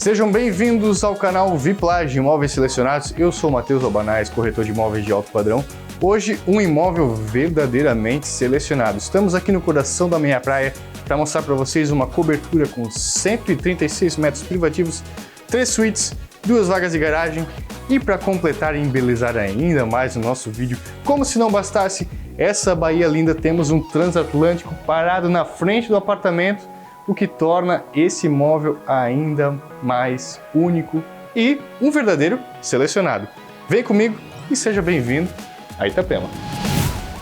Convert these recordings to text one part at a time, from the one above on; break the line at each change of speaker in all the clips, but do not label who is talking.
Sejam bem-vindos ao canal Viplage Imóveis Selecionados. Eu sou o Matheus Albanaz, corretor de imóveis de alto padrão. Hoje, um imóvel verdadeiramente selecionado. Estamos aqui no coração da minha praia para mostrar para vocês uma cobertura com 136 metros privativos, 3 suítes, 2 vagas de garagem e para completar e embelezar ainda mais o nosso vídeo, como se não bastasse, essa baía linda, temos um transatlântico parado na frente do apartamento, o que torna esse imóvel ainda mais único e um verdadeiro selecionado. Vem comigo e seja bem-vindo a Itapema.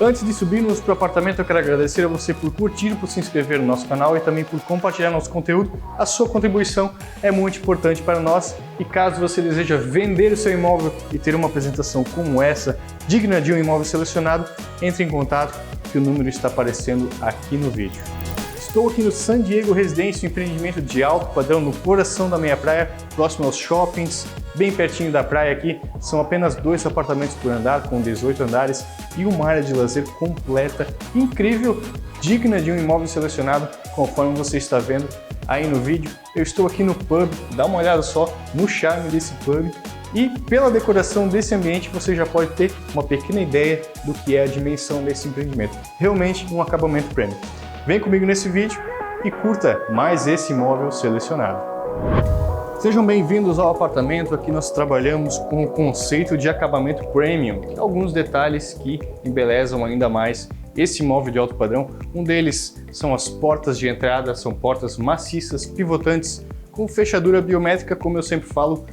Antes de subirmos para o apartamento, eu quero agradecer a você por curtir, por se inscrever no nosso canal e também por compartilhar nosso conteúdo. A sua contribuição é muito importante para nós e caso você deseja vender o seu imóvel e ter uma apresentação como essa, digna de um imóvel selecionado, entre em contato que o número está aparecendo aqui no vídeo. Estou aqui no San Diego Residência, um empreendimento de alto padrão no coração da minha praia, próximo aos shoppings, bem pertinho da praia aqui. São apenas 2 apartamentos por andar, com 18 andares e uma área de lazer completa, incrível, digna de um imóvel selecionado, conforme você está vendo aí no vídeo. Eu estou aqui no pub, dá uma olhada só no charme desse pub e pela decoração desse ambiente você já pode ter uma pequena ideia do que é a dimensão desse empreendimento. Realmente um acabamento premium. Vem comigo nesse vídeo e curta mais esse imóvel selecionado. Sejam bem-vindos ao apartamento. Aqui nós trabalhamos com o conceito de acabamento premium, alguns detalhes que embelezam ainda mais esse imóvel de alto padrão. Um deles são as portas de entrada, são portas maciças, pivotantes, com fechadura biométrica, como eu sempre falo,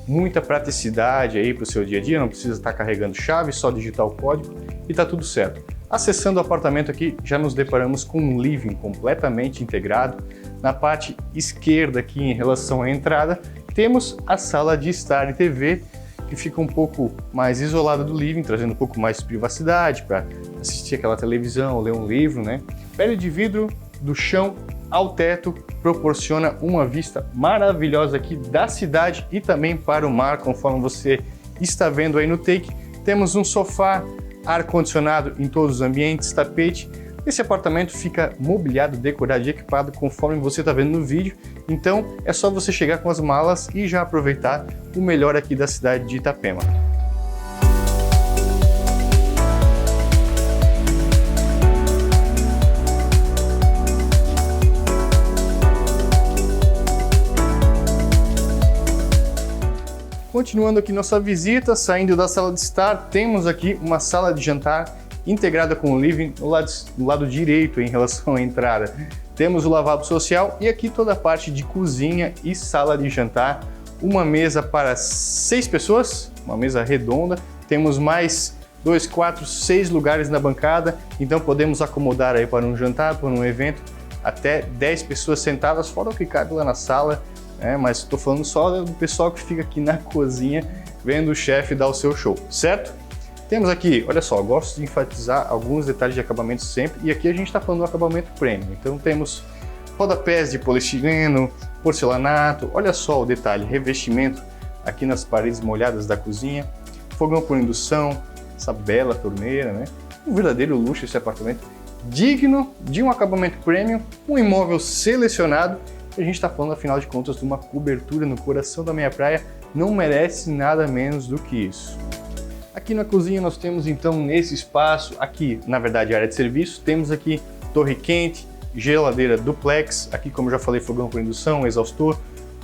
muita praticidade aí para o seu dia a dia, não precisa estar carregando chave, só digitar o código e tá tudo certo. Acessando o apartamento aqui, já nos deparamos com um living completamente integrado. Na parte esquerda aqui, em relação à entrada, temos a sala de estar e TV, que fica um pouco mais isolada do living, trazendo um pouco mais de privacidade para assistir aquela televisão, ler um livro, né? Pele de vidro do chão ao teto proporciona uma vista maravilhosa aqui da cidade e também para o mar, conforme você está vendo aí no take. Temos um sofá, ar-condicionado em todos os ambientes, tapete. Esse apartamento fica mobiliado, decorado e equipado conforme você está vendo no vídeo, então é só você chegar com as malas e já aproveitar o melhor aqui da cidade de Itapema. Continuando aqui nossa visita, saindo da sala de estar, temos aqui uma sala de jantar integrada com o living no lado direito em relação à entrada. Temos o lavabo social e aqui toda a parte de cozinha e sala de jantar. Uma mesa para 6 pessoas, uma mesa redonda. Temos mais 2, 4, 6 lugares na bancada, então podemos acomodar aí para um jantar, para um evento, até 10 pessoas sentadas, fora o que cabe lá na sala. Mas estou falando só do pessoal que fica aqui na cozinha vendo o chefe dar o seu show, certo? Temos aqui, olha só, gosto de enfatizar alguns detalhes de acabamento sempre, e aqui a gente está falando do acabamento premium. Então temos rodapés de poliestireno, porcelanato, olha só o detalhe, revestimento aqui nas paredes molhadas da cozinha, fogão por indução, essa bela torneira, né? Um verdadeiro luxo esse apartamento, digno de um acabamento premium, um imóvel selecionado. A gente está falando, afinal de contas, de uma cobertura no coração da minha praia, não merece nada menos do que isso. Aqui na cozinha nós temos então nesse espaço, aqui na verdade área de serviço, temos aqui torre quente, geladeira duplex, aqui como já falei fogão por indução, exaustor,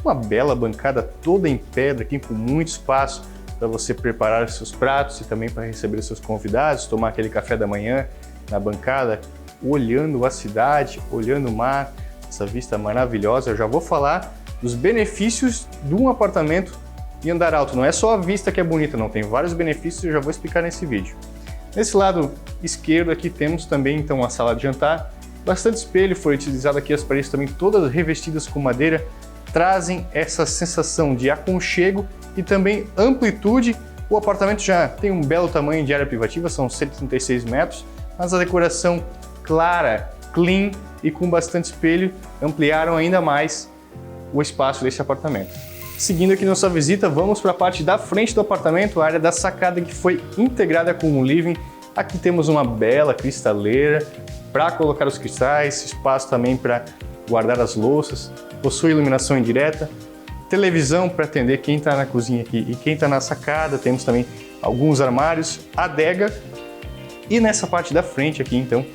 uma bela bancada toda em pedra aqui com muito espaço para você preparar seus pratos e também para receber seus convidados, tomar aquele café da manhã na bancada, olhando a cidade, olhando o mar. Essa vista maravilhosa. Eu já vou falar dos benefícios de um apartamento em andar alto. Não é só a vista que é bonita, não. Tem vários benefícios, eu já vou explicar nesse vídeo. Nesse lado esquerdo aqui temos também então a sala de jantar. Bastante espelho, foi utilizado aqui as paredes também todas revestidas com madeira. Trazem essa sensação de aconchego e também amplitude. O apartamento já tem um belo tamanho de área privativa, são 136 metros, mas a decoração clara, clean e com bastante espelho ampliaram ainda mais o espaço desse apartamento. Seguindo aqui nossa visita, vamos para a parte da frente do apartamento, a área da sacada que foi integrada com o living. Aqui temos uma bela cristaleira para colocar os cristais, espaço também para guardar as louças, possui iluminação indireta, televisão para atender quem está na cozinha aqui e quem está na sacada. Temos também alguns armários, adega e nessa parte da frente aqui, então,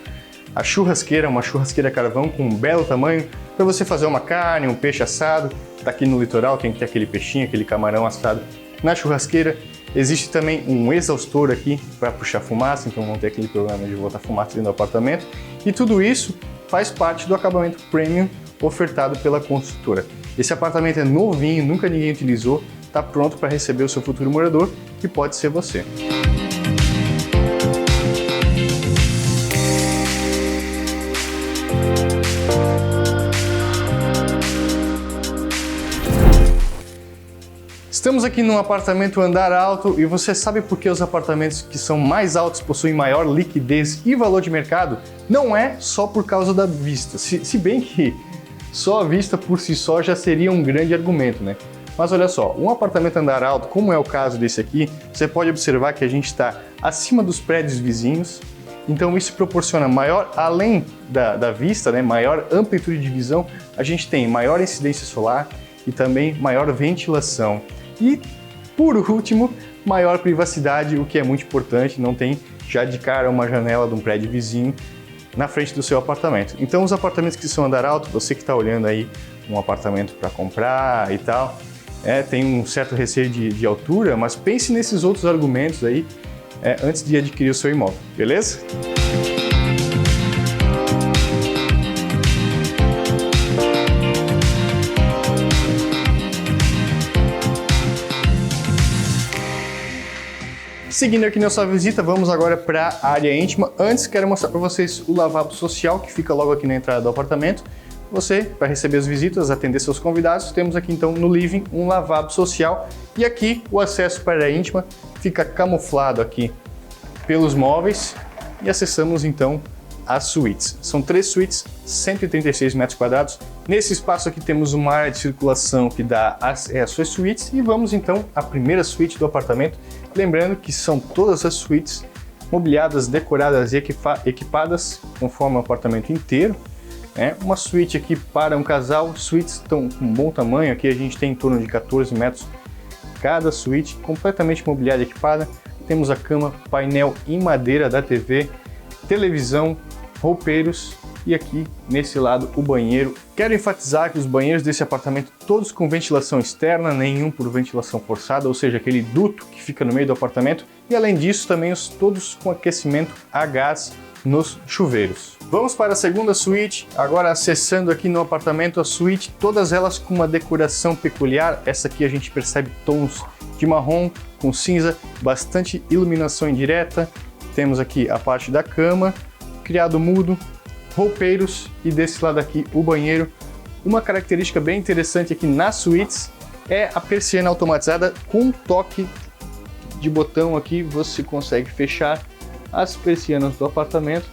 a churrasqueira, uma churrasqueira carvão com um belo tamanho para você fazer uma carne, um peixe assado. Tá aqui no litoral, tem que ter aquele peixinho, aquele camarão assado na churrasqueira. Existe também um exaustor aqui para puxar fumaça, então não tem aquele problema de botar fumaça dentro do apartamento. E tudo isso faz parte do acabamento premium ofertado pela construtora. Esse apartamento é novinho, nunca ninguém utilizou, está pronto para receber o seu futuro morador, que pode ser você. Estamos aqui num apartamento andar alto e você sabe por que os apartamentos que são mais altos possuem maior liquidez e valor de mercado? Não é só por causa da vista, se bem que só a vista por si só já seria um grande argumento, né? Mas olha só, um apartamento andar alto, como é o caso desse aqui, você pode observar que a gente está acima dos prédios vizinhos, então isso proporciona maior, além da vista, né, maior amplitude de visão, a gente tem maior incidência solar e também maior ventilação. E, por último, maior privacidade, o que é muito importante, não tem já de cara uma janela de um prédio vizinho na frente do seu apartamento. Então, os apartamentos que são andar alto, você que está olhando aí um apartamento para comprar e tal, tem um certo receio de altura, mas pense nesses outros argumentos aí antes de adquirir o seu imóvel, beleza? Seguindo aqui nossa visita, vamos agora para a área íntima. Antes, quero mostrar para vocês o lavabo social, que fica logo aqui na entrada do apartamento. Você, para receber as visitas, atender seus convidados, temos aqui então no living um lavabo social. E aqui o acesso para a área íntima fica camuflado aqui pelos móveis. E acessamos então as suítes. São 3 suítes, 136 metros quadrados. Nesse espaço aqui temos uma área de circulação que dá acesso às suítes. E vamos então à primeira suíte do apartamento. Lembrando que são todas as suítes mobiliadas, decoradas e equipadas conforme o apartamento inteiro. Uma suíte aqui para um casal, suítes estão com bom tamanho, aqui a gente tem em torno de 14 metros cada suíte, completamente mobiliada e equipada. Temos a cama, painel em madeira da TV, televisão, roupeiros e aqui nesse lado o banheiro. Quero enfatizar que os banheiros desse apartamento todos com ventilação externa, nenhum por ventilação forçada, ou seja, aquele duto que fica no meio do apartamento. E além disso também todos com aquecimento a gás nos chuveiros. Vamos para a segunda suíte, agora acessando aqui no apartamento a suíte, todas elas com uma decoração peculiar. Essa aqui a gente percebe tons de marrom com cinza, bastante iluminação indireta. Temos aqui a parte da cama, criado mudo, roupeiros e desse lado aqui o banheiro. Uma característica bem interessante aqui nas suítes é a persiana automatizada com um toque de botão aqui, você consegue fechar as persianas do apartamento,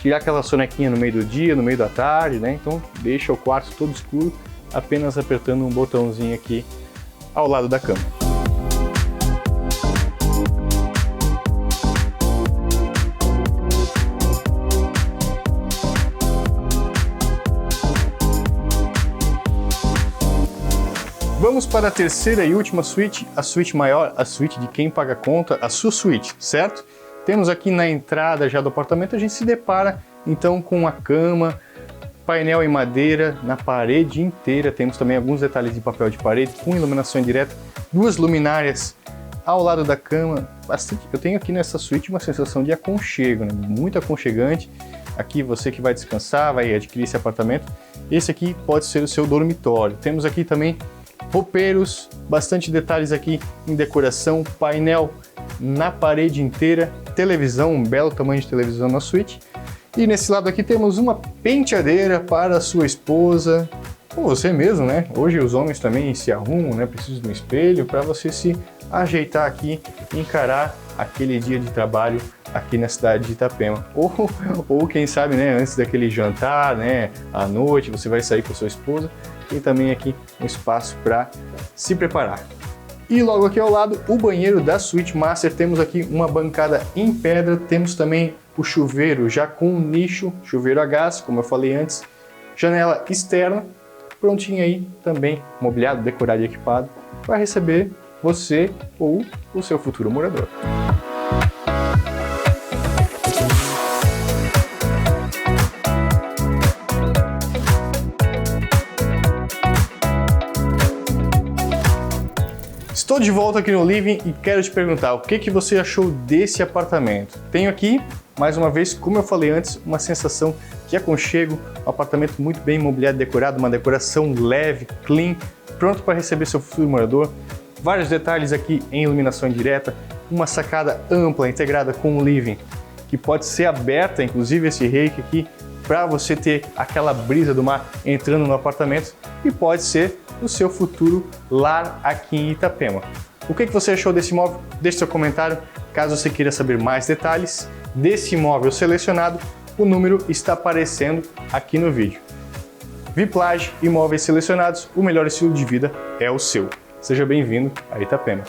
tirar aquela sonequinha no meio do dia, no meio da tarde, né? Então deixa o quarto todo escuro, apenas apertando um botãozinho aqui ao lado da cama. Vamos para a terceira e última suíte, a suíte maior, a suíte de quem paga a conta, a sua suíte, certo? Temos aqui na entrada já do apartamento, a gente se depara então com a cama, painel em madeira na parede inteira, temos também alguns detalhes de papel de parede com iluminação indireta, 2 luminárias ao lado da cama. Eu tenho aqui nessa suíte uma sensação de aconchego, né? Muito aconchegante. Aqui você que vai descansar, vai adquirir esse apartamento, esse aqui pode ser o seu dormitório. Temos aqui também roupeiros, bastante detalhes aqui em decoração, painel na parede inteira, televisão, um belo tamanho de televisão na suíte. E nesse lado aqui temos uma penteadeira para a sua esposa, ou você mesmo, né? Hoje os homens também se arrumam, né? Precisam de um espelho para você se ajeitar aqui e encarar aquele dia de trabalho aqui na cidade de Itapema. Ou quem sabe, né? Antes daquele jantar, né? À noite você vai sair com a sua esposa. Tem também aqui um espaço para se preparar. E logo aqui ao lado, o banheiro da Suite Master. Temos aqui uma bancada em pedra, temos também o chuveiro já com nicho, chuveiro a gás, como eu falei antes, janela externa, prontinho aí também, mobiliado, decorado e equipado, para receber você ou o seu futuro morador. Estou de volta aqui no Living e quero te perguntar o que você achou desse apartamento. Tenho aqui, mais uma vez, como eu falei antes, uma sensação de aconchego, um apartamento muito bem mobiliado, decorado, uma decoração leve, clean, pronto para receber seu futuro morador. Vários detalhes aqui em iluminação indireta, uma sacada ampla integrada com o Living, que pode ser aberta, inclusive esse reiki aqui, para você ter aquela brisa do mar entrando no apartamento e pode ser o seu futuro lar aqui em Itapema. O que você achou desse imóvel? Deixe seu comentário. Caso você queira saber mais detalhes desse imóvel selecionado, o número está aparecendo aqui no vídeo. Viplage, imóveis selecionados, o melhor estilo de vida é o seu. Seja bem-vindo a Itapema.